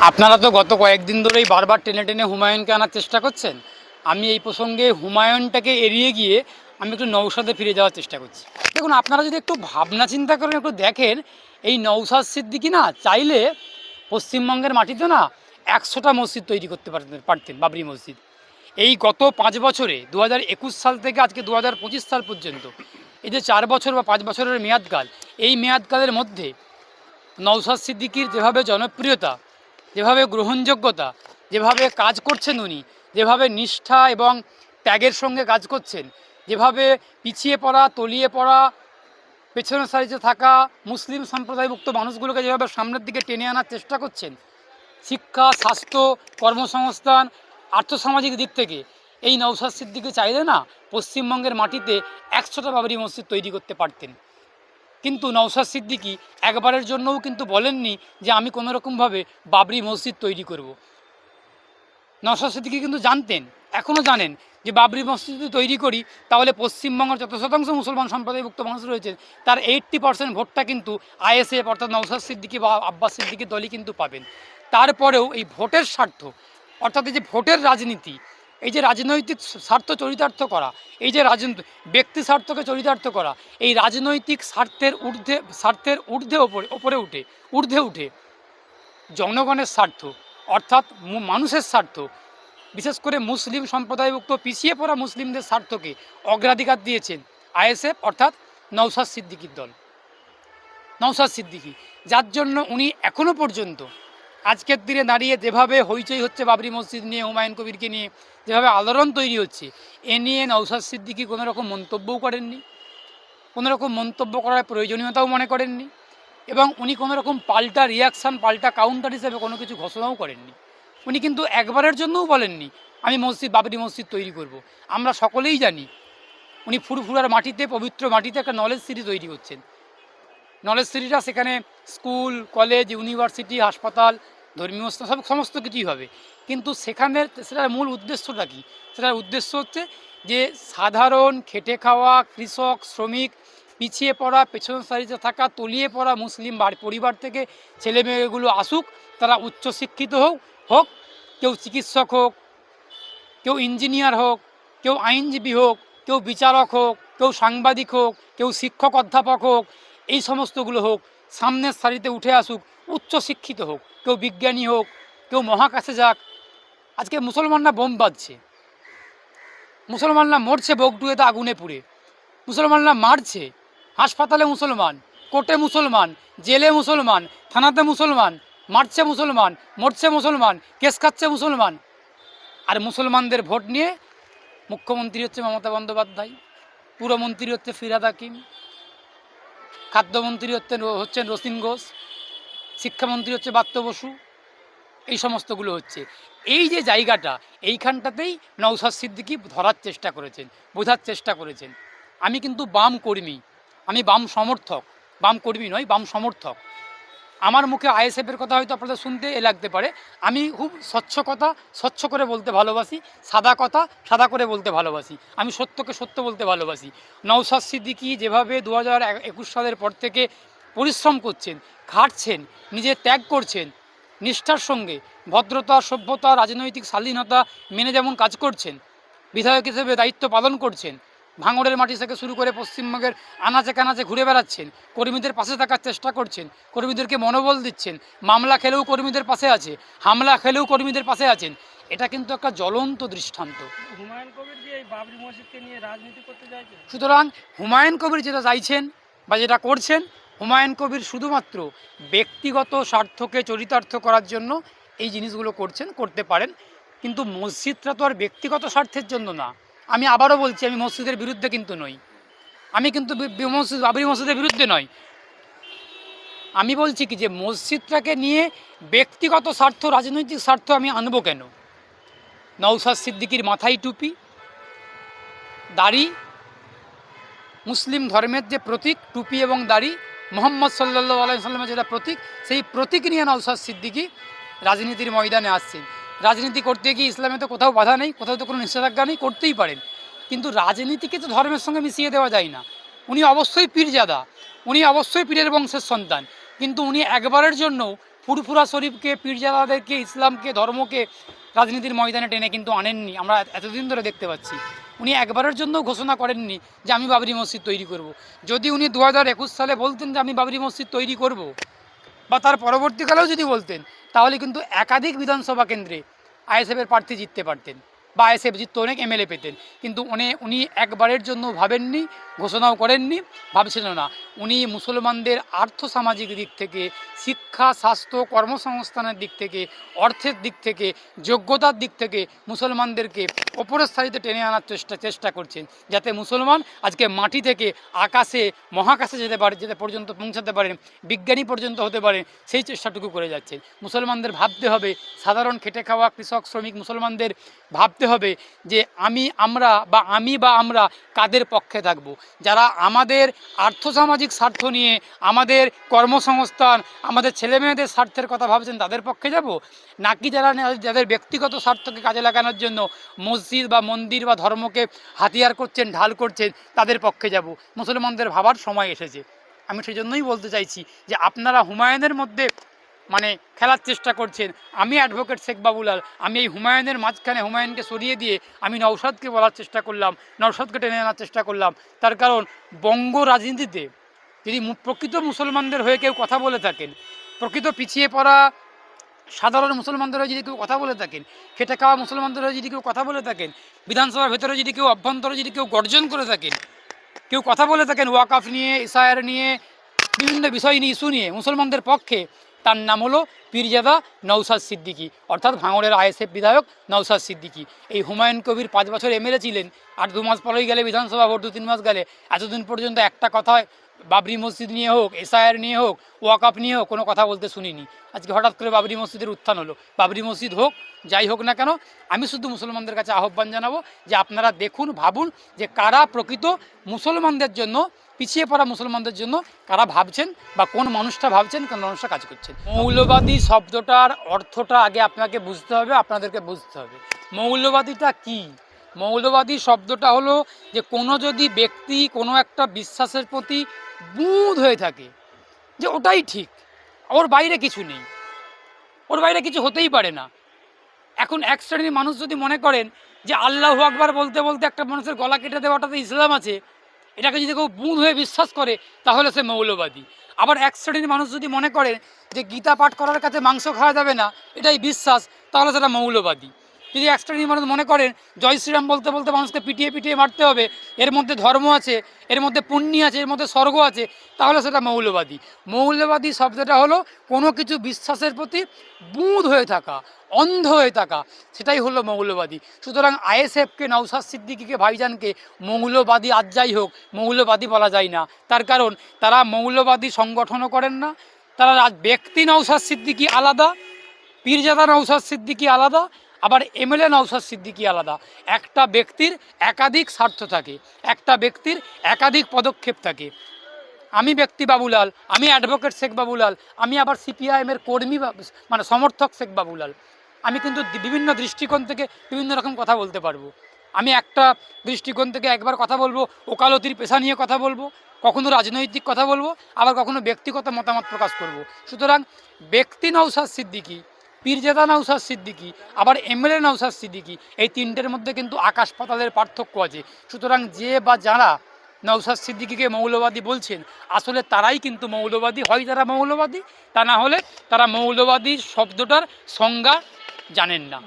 আপনারা তো গত কয়েকদিন ধরেই বারবার টেনে টেনে হুমায়ুনকে আনার চেষ্টা করছেন। আমি এই প্রসঙ্গে হুমায়ুনটাকে এড়িয়ে গিয়ে আমি একটু নওশাদে ফিরে যাওয়ার চেষ্টা করছি। দেখুন, আপনারা যদি একটু ভাবনা চিন্তা করেন, একটু দেখেন, এই নওশাদ সিদ্দিকী না চাইলে পশ্চিমবঙ্গের মাটিতে না 100টা মসজিদ তৈরি করতে পারতেন, বাবরি মসজিদ। এই গত 5 বছরে 2021 সাল থেকে আজকে 2025 সাল পর্যন্ত এই যে 4 বছর বা 5 বছরের মেয়াদকাল, এই মেয়াদকালের মধ্যে নওশাদ সিদ্দিকীর যেভাবে জনপ্রিয়তা, যেভাবে গ্রহণযোগ্যতা, যেভাবে কাজ করছেন উনি, যেভাবে নিষ্ঠা এবং ত্যাগের সঙ্গে কাজ করছেন, যেভাবে পিছিয়ে পড়া, তলিয়ে পড়া, পেছনের সারিতে থাকা মুসলিম সম্প্রদায়ভুক্ত মানুষগুলোকে যেভাবে সামনের দিকে টেনে আনার চেষ্টা করছেন, শিক্ষা, স্বাস্থ্য, কর্মসংস্থান, আর্থসামাজিক দিক থেকে, এই নওশাদ সিদ্দিকী চাইলে না পশ্চিমবঙ্গের মাটিতে 100টা বাবরি মসজিদ তৈরি করতে পারতেন। কিন্তু নওশাদ সিদ্দিকী একবারের জন্যও কিন্তু বলেননি যে আমি কোনোরকমভাবে বাবরি মসজিদ তৈরি করব। নওশাদ সিদ্দিকী কিন্তু জানতেন, এখনও জানেন, যে বাবরি মসজিদ যদি তৈরি করি তাহলে পশ্চিমবঙ্গের যত শতাংশ মুসলমান সম্প্রদায়ভুক্ত মানুষ রয়েছে তার 80% ভোটটা কিন্তু আইএসএফ অর্থাৎ নওশাদ সিদ্দিকী বা আব্বাস সিদ্দিকীর দলই কিন্তু পাবেন। তারপরেও এই ভোটের স্বার্থ, অর্থাৎ এই যে ভোটের রাজনীতি, এই যে রাজনৈতিক স্বার্থ চরিতার্থ করা, এই যে ব্যক্তি স্বার্থকে চরিতার্থ করা, এই রাজনৈতিক স্বার্থের ঊর্ধ্বে উঠে জনগণের স্বার্থ, অর্থাৎ মানুষের স্বার্থ, বিশেষ করে মুসলিম সম্প্রদায়ভুক্ত পিছিয়ে পড়া মুসলিমদের স্বার্থকে অগ্রাধিকার দিয়েছেন আইএসএফ অর্থাৎ নওশাদ সিদ্দিকীর দল, নওশাদ সিদ্দিকী। যার জন্য উনি এখনও পর্যন্ত আজকের দিনে দাঁড়িয়ে যেভাবে হইচই হচ্ছে বাবরি মসজিদ নিয়ে, হুমায়ুন কবিরকে নিয়ে যেভাবে আলোড়ন তৈরি হচ্ছে, এ নিয়ে নওশাদ সিদ্দিকী কোনো রকম মন্তব্যও করেননি, কোনো রকম মন্তব্য করার প্রয়োজনীয়তাও মনে করেননি, এবং উনি কোনো রকম পাল্টা রিয়াকশান, পাল্টা কাউন্টার হিসেবে কোনো কিছু ঘোষণাও করেননি। উনি কিন্তু একবারের জন্যও বলেননি আমি বাবরি মসজিদ তৈরি করব। আমরা সকলেই জানি উনি ফুরফুরার মাটিতে, পবিত্র মাটিতে একটা নলেজ সিটি তৈরি করছেন। নলেজ সিটিটা সেখানে স্কুল, কলেজ, ইউনিভার্সিটি, হাসপাতাল, ধর্মীয় স্থান সমস্ত কিছুই হবে। কিন্তু সেটার মূল উদ্দেশ্যটা কী? সেটার উদ্দেশ্য হচ্ছে যে সাধারণ খেটে খাওয়া কৃষক, শ্রমিক, পিছিয়ে পড়া, পেছন সারিতে থাকা, তলিয়ে পড়া মুসলিম পরিবার থেকে ছেলেমেয়েগুলো আসুক, তারা উচ্চশিক্ষিত হোক, কেউ চিকিৎসক হোক, কেউ ইঞ্জিনিয়ার হোক, কেউ আইনজীবী হোক, কেউ বিচারক হোক, কেউ সাংবাদিক হোক, কেউ শিক্ষক অধ্যাপক হোক, এই সমস্তগুলো হোক, সামনের সারিতে উঠে আসুক, উচ্চশিক্ষিত হোক, কেউ বিজ্ঞানী হোক, কেউ মহাকাশে যাক। আজকে মুসলমানরা বোম বাঁধছে, মুসলমানরা মরছে বগডুয়েতে আগুনে পুড়ে, মুসলমানরা মারছে, হাসপাতালে মুসলমান, কোর্টে মুসলমান, জেলে মুসলমান, থানাতে মুসলমান, মারছে মুসলমান, মরছে মুসলমান, কেস খাচ্ছে মুসলমান। আর মুসলমানদের ভোট নিয়ে মুখ্যমন্ত্রী হচ্ছে মমতা বন্দ্যোপাধ্যায়, পুরমন্ত্রী হচ্ছে ফিরহাদ হাকিম, খাদ্যমন্ত্রী হচ্ছেন রসিন ঘোষ, শিক্ষামন্ত্রী হচ্ছে ব্রাত্য বসু, এই সমস্তগুলো হচ্ছে। এই যে জায়গাটা, এইখানটাতেই নওশাদ সিদ্দিকী ধরার চেষ্টা করেছেন, বোঝার চেষ্টা করেছেন আমি কিন্তু বাম কর্মী, আমি বাম সমর্থক, বাম কর্মী নয়, বাম সমর্থক। আমার মুখে আইএসএফের কথা হয়তো আপনাদের শুনতে লাগতে পারে, আমি খুব স্বচ্ছ কথা স্বচ্ছ করে বলতে ভালোবাসি, সাদা কথা সাদা করে বলতে ভালোবাসি, আমি সত্যকে সত্য বলতে ভালোবাসি। নওশাদ সিদ্দিকী যেভাবে 2021 সালের পর থেকে পরিশ্রম করছেন, খাটছেন, নিজে ত্যাগ করছেন, নিষ্ঠার সঙ্গে ভদ্রতা, সভ্যতা, রাজনৈতিক স্বাধীনতা মেনে যেমন কাজ করছেন, বিধায়ক হিসেবে দায়িত্ব পালন করছেন, ভাঙড়ের মাটি থেকে শুরু করে পশ্চিমবঙ্গের আনাচে কানাচে ঘুরে বেড়াচ্ছেন, কর্মীদের পাশে থাকার চেষ্টা করছেন, কর্মীদেরকে মনোবল দিচ্ছেন, মামলা খেলেও কর্মীদের পাশে আছে, হামলা খেলেও কর্মীদের পাশে আছেন, এটা কিন্তু একটা জ্বলন্ত দৃষ্টান্ত। হুমায়ুন কবির যে এই বাবরি মসজিদকে নিয়ে রাজনীতি করতে চাইছেন, সুতরাং হুমায়ুন কবির যেটা চাইছেন বা যেটা করছেন, হুমায়ুন কবির শুধুমাত্র ব্যক্তিগত স্বার্থকে চরিতার্থ করার জন্য এই জিনিসগুলো করতে পারেন, কিন্তু মসজিদটা তো আর ব্যক্তিগত স্বার্থের জন্য না। আমি আবারও বলছি, আমি মসজিদের বিরুদ্ধে কিন্তু নই, আমি কিন্তু বাবরি মসজিদের বিরুদ্ধে নয়। আমি বলছি কি যে মসজিদটাকে নিয়ে ব্যক্তিগত স্বার্থ, রাজনৈতিক স্বার্থ আমি আনবো কেন? নওশাদ সিদ্দিকীর মাথায় টুপি, দাড়ি, মুসলিম ধর্মের যে প্রতীক টুপি এবং দাড়ি, মোহাম্মদ সাল্লাল্লাহু আলাইহি সাল্লামের যেটা প্রতীক, সেই প্রতীক নিয়ে নওশাদ সিদ্দিকী রাজনীতির ময়দানে আসছেন। রাজনীতি করতে গিয়ে ইসলামে তো কোথাও বাধা নেই, কোথাও তো কোনো নিষেধাজ্ঞা নেই, করতেই পারেন, কিন্তু রাজনীতিকে তো ধর্মের সঙ্গে মিশিয়ে দেওয়া যায় না। উনি অবশ্যই পীরজাদা, উনি অবশ্যই পীরের বংশের সন্তান, কিন্তু উনি একবারের জন্যও ফুরফুরা শরীফকে, পীরজাদাদেরকে, ইসলামকে, ধর্মকে রাজনীতির ময়দানে টেনে কিন্তু আনেননি। আমরা এতদিন ধরে দেখতে পাচ্ছি উনি একবারের জন্য ঘোষণা করেননি যে আমি বাবরি মসজিদ তৈরি করব। যদি উনি 2021 সালে বলতেন যে আমি বাবরি মসজিদ তৈরি করব, বা তার পরবর্তীকালেও যদি বলতেন, তাহলে কিন্তু একাধিক বিধানসভা কেন্দ্রে আইএসএফের প্রার্থী জিততে পারতেন, বা আইএসএফ জিততে অনেক এমএলএ পেতেন। কিন্তু উনি একবারের জন্য ভাবেননি, ঘোষণাও করেননি, ভাবছিলেন না। উনি মুসলমানদের আর্থসামাজিক দিক থেকে, শিক্ষা, স্বাস্থ্য, কর্মসংস্থানের দিক থেকে, অর্থের দিক থেকে, যোগ্যতার দিক থেকে মুসলমানদেরকে ওপরের সারিতে টেনে আনার চেষ্টা করছেন, যাতে মুসলমান আজকে মাটি থেকে আকাশে, মহাকাশে যেতে পর্যন্ত পৌঁছাতে পারেন, বিজ্ঞানী পর্যন্ত হতে পারেন, সেই চেষ্টাটুকু করে যাচ্ছেন। মুসলমানদের ভাবতে হবে, সাধারণ খেটে খাওয়া কৃষক, শ্রমিক মুসলমানদের ভাবতে হবে যে আমরা কাদের পক্ষে থাকব। যারা আমাদের আর্থসামাজিক স্বার্থ নিয়ে, আমাদের কর্মসংস্থান, আমাদের ছেলেমেয়েদের স্বার্থের কথা ভাবছেন, তাদের পক্ষে যাব, নাকি যাদের ব্যক্তিগত স্বার্থকে কাজে লাগানোর জন্য মসজিদ বা মন্দির বা ধর্মকে হাতিয়ার করছেন, ঢাল করছেন, তাদের পক্ষে যাব। মুসলমানদের ভাবার সময় এসেছে। আমি সেই জন্যই বলতে চাইছি যে আপনারা হুমায়ুনের মধ্যে খেলার চেষ্টা করছেন। আমি অ্যাডভোকেট শেখ বাবুলাল, আমি এই হুমায়ুনের মাঝখানে হুমায়ুনকে সরিয়ে দিয়ে আমি নওশাদকে বলার চেষ্টা করলাম, নওশাদকে টেনে আনার চেষ্টা করলাম। তার কারণ বঙ্গ রাজনীতিতে যদি প্রকৃত মুসলমানদের হয়ে কেউ কথা বলে থাকেন, প্রকৃত পিছিয়ে পড়া সাধারণ মুসলমানদের হয়ে যদি কেউ কথা বলে থাকেন, খেটে খাওয়া মুসলমানদের হয়ে যদি কেউ কথা বলে থাকেন, বিধানসভার ভেতরে যদি কেউ অভ্যন্তরে যদি কেউ গর্জন করে থাকেন, কেউ কথা বলে থাকেন ওয়াকাফ নিয়ে, ইসায়ের নিয়ে, বিভিন্ন বিষয় নিয়ে, ইস্যু নিয়ে মুসলমানদের পক্ষে, তার নাম হলো পীরজাদা নওশাদ সিদ্দিকী, অর্থাৎ ভাঙড়ের আইএসএফ বিধায়ক নওশাদ সিদ্দিকী। এই হুমায়ুন কবির 5 বছর এমএলএ ছিলেন, আর 2 মাস পরেই গেলে বিধানসভা ভোট, 2-3 মাস গেলে, এতদিন পর্যন্ত একটা কথায় বাবরি মসজিদ নিয়ে হোক, এসআইআর নিয়ে হোক, ওয়াকাফ নিয়ে হোক, কোনো কথা বলতে শুনিনি। আজকে হঠাৎ করে বাবরি মসজিদের উত্থান হলো। বাবরি মসজিদ হোক, যাই হোক না কেন, আমি শুধু মুসলমানদের কাছে আহ্বান জানাবো যে আপনারা দেখুন, ভাবুন যে কারা প্রকৃত মুসলমানদের জন্য, পিছিয়ে পড়া মুসলমানদের জন্য কারা ভাবছেন, বা কোন মানুষটা ভাবছেন, কোন মানুষটা কাজ করছেন। মৌলবাদী শব্দটার অর্থটা আগে আপনাকে বুঝতে হবে, আপনাদেরকে বুঝতে হবে। মৌলবাদীটা কি? মৌলবাদী শব্দটা হলো যে কোনো যদি ব্যক্তি কোনো একটা বিশ্বাসের প্রতি বুঁদ হয়ে থাকে যে ওটাই ঠিক, ওর বাইরে কিছু নেই, ওর বাইরে কিছু হতেই পারে না। এখন এক শ্রেণীর মানুষ যদি মনে করেন যে আল্লাহু আকবার বলতে বলতে একটা মানুষের গলা কেটে দেওয়াটাতে ইসলাম আছে, এটাকে যদি কেউ বুঁদ হয়ে বিশ্বাস করে, তাহলে সে মৌলবাদী। আবার এক শ্রেণীর মানুষ যদি মনে করেন যে গীতা পাঠ করার কাছে মাংস খাওয়া যাবে না, এটাই বিশ্বাস, তাহলে সেটা মৌলবাদী। যদি এক শ্রেণীর মানুষ মনে করেন জয় শ্রীরাম বলতে বলতে মানুষকে পিটিয়ে পিটিয়ে মারতে হবে, এর মধ্যে ধর্ম আছে, এর মধ্যে পুণ্যি আছে, এর মধ্যে স্বর্গ আছে, তাহলে সেটা মৌলবাদী। মৌলবাদী শব্দটা হলো কোনো কিছু বিশ্বাসের প্রতি বুঁদ হয়ে থাকা, অন্ধ হয়ে থাকা, সেটাই হলো মৌলবাদী। সুতরাং আইএসএফকে, নওশাদ সিদ্দিকীকে, ভাইজানকে মৌলবাদী আজ যাই হোক, মৌলবাদী বলা যায় না। তার কারণ তারা মৌলবাদী সংগঠনও করেন না। তারা ব্যক্তি নওশাদ সিদ্দিকী আলাদা, পীরজাদা নওশাদ সিদ্দিকী আলাদা, আবার এমএলএ নওশাদ সিদ্দিকী আলাদা। একটা ব্যক্তির একাধিক স্বার্থ থাকে, একটা ব্যক্তির একাধিক পদক্ষেপ থাকে। আমি ব্যক্তি বাবুলাল, আমি অ্যাডভোকেট শেখ বাবুলাল, আমি আবার সিপিআইএমের কর্মী, সমর্থক শেখ বাবুলাল। আমি কিন্তু বিভিন্ন দৃষ্টিকোণ থেকে বিভিন্ন রকম কথা বলতে পারবো। আমি একটা দৃষ্টিকোণ থেকে একবার কথা বলবো ওকালতির পেশা নিয়ে কথা বলবো, কখনো রাজনৈতিক কথা বলবো, আবার কখনো ব্যক্তিগত মতামত প্রকাশ করব। সুতরাং ব্যক্তি নওশাদ সিদ্দিকী, পীরজাদা নওশাদ সিদ্দিকী, আবার এমএলএ নওশাদ সিদ্দিকী, এই তিনটের মধ্যে কিন্তু আকাশ পাতালের পার্থক্য আছে। সুতরাং যে বা যারা নওশাদ সিদ্দিকীকে মৌলবাদী বলছেন, আসলে তারাই কিন্তু মৌলবাদী। হয় যারা মৌলবাদী, তা না হলে তারা মৌলবাদী শব্দটার সংজ্ঞা জানেন না।